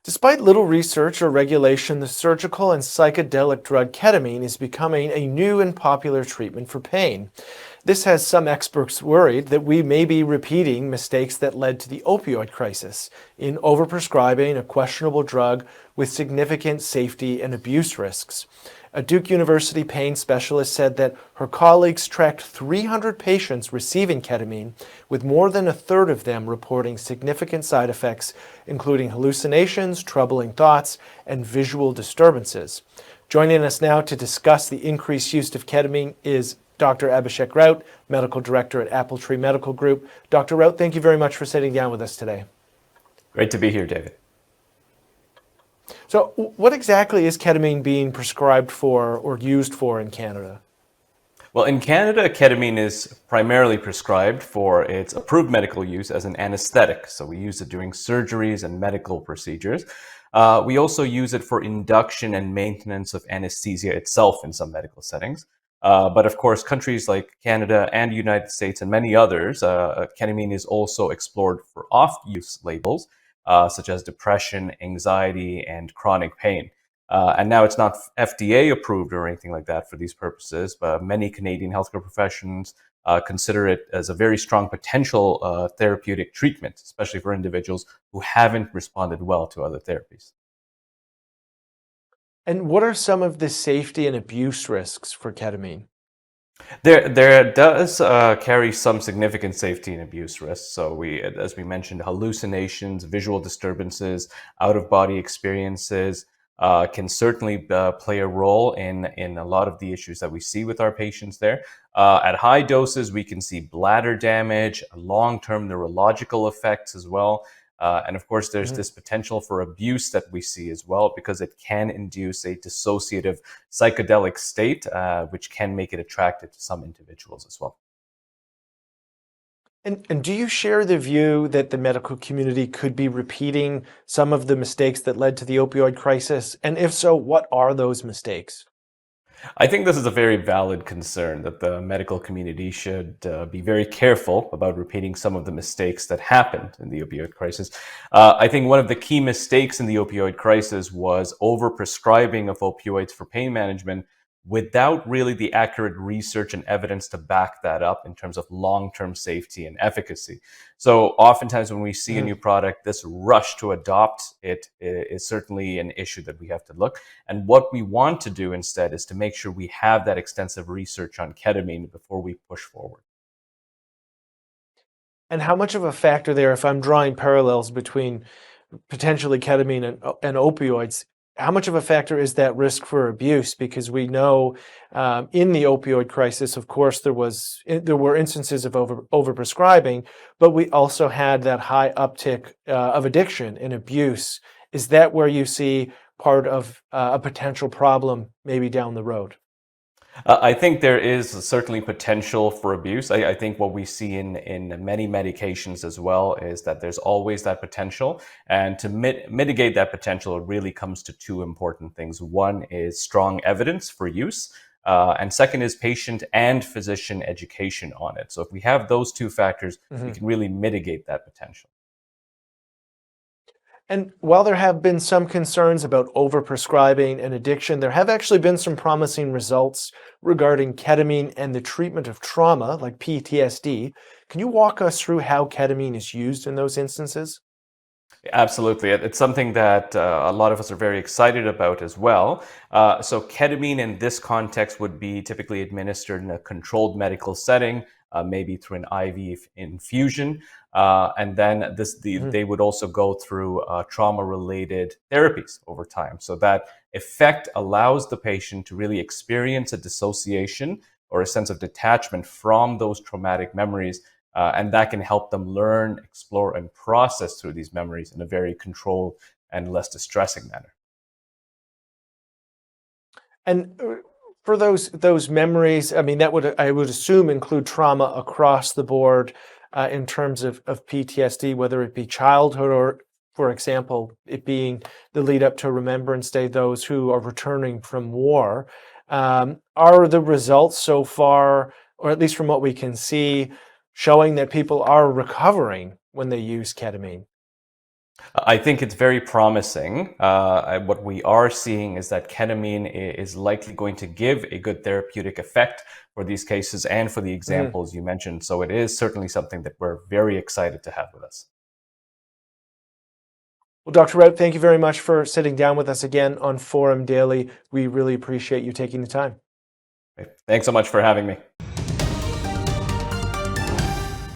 Despite little research or regulation, the surgical and psychedelic drug ketamine is becoming a new and popular treatment for pain. This has some experts worried that we may be repeating mistakes that led to the opioid crisis in overprescribing a questionable drug with significant safety and abuse risks. A Duke University pain specialist said that her colleagues tracked 300 patients receiving ketamine, with more than a third of them reporting significant side effects, including hallucinations, troubling thoughts, and visual disturbances. Joining us now to discuss the increased use of ketamine is Dr. Abhishek Raut, Medical Director at Appletree Medical Group. Dr. Raut, thank you very much for sitting down with us today. Great to be here, David. So, what exactly is ketamine being prescribed for or used for in Canada? Well, in Canada, ketamine is primarily prescribed for its approved medical use as an anesthetic. So we use it during surgeries and medical procedures. We also use it for induction and maintenance of anesthesia itself in some medical settings. But of course, countries like Canada and United States and many others, ketamine is also explored for off-use labels, such as depression, anxiety, and chronic pain. And now it's not FDA approved or anything like that for these purposes, but many Canadian healthcare professions consider it as a very strong potential therapeutic treatment, especially for individuals who haven't responded well to other therapies. And what are some of the safety and abuse risks for ketamine? There does carry some significant safety and abuse risks. So as we mentioned, hallucinations, visual disturbances, out-of-body experiences can certainly play a role in a lot of the issues that we see with our patients there. At high doses, we can see bladder damage, long-term neurological effects as well. And of course, there's this potential for abuse that we see as well, because it can induce a dissociative psychedelic state, which can make it attractive to some individuals as well. And do you share the view that the medical community could be repeating some of the mistakes that led to the opioid crisis? And if so, what are those mistakes? I think this is a very valid concern that the medical community should be very careful about repeating some of the mistakes that happened in the opioid crisis. I think one of the key mistakes in the opioid crisis was overprescribing of opioids for pain management without really the accurate research and evidence to back that up in terms of long-term safety and efficacy. So oftentimes when we see a new product, this rush to adopt it is certainly an issue that we have to look. And what we want to do instead is to make sure we have that extensive research on ketamine before we push forward. And how much of a factor there, if I'm drawing parallels between potentially ketamine and opioids, how much of a factor is that risk for abuse? Because we know in the opioid crisis, of course, there were instances of overprescribing, but we also had that high uptick of addiction and abuse. Is that where you see part of a potential problem maybe down the road? I think there is certainly potential for abuse. I think what we see in many medications as well is that there's always that potential. And to mitigate that potential, it really comes to two important things. One is strong evidence for use. And second is patient and physician education on it. So if we have those two factors, we can really mitigate that potential. And while there have been some concerns about overprescribing and addiction, there have actually been some promising results regarding ketamine and the treatment of trauma, like PTSD. Can you walk us through how ketamine is used in those instances? Absolutely. It's something that a lot of us are very excited about as well. So, ketamine in this context would be typically administered in a controlled medical setting, maybe through an IV infusion. And then they would also go through trauma related therapies over time. So, that effect allows the patient to really experience a dissociation or a sense of detachment from those traumatic memories, and that can help them learn, explore, and process through these memories in a very controlled and less distressing manner. And for those memories, I mean, that would I would assume include trauma across the board in terms of PTSD, whether it be childhood or, for example, it being the lead up to Remembrance Day, those who are returning from war. Are the results so far, or at least from what we can see, showing that people are recovering when they use ketamine? I think it's very promising. What we are seeing is that ketamine is likely going to give a good therapeutic effect for these cases and for the examples you mentioned. So it is certainly something that we're very excited to have with us. Well, Dr. Raut, thank you very much for sitting down with us again on Forum Daily. We really appreciate you taking the time. Thanks so much for having me.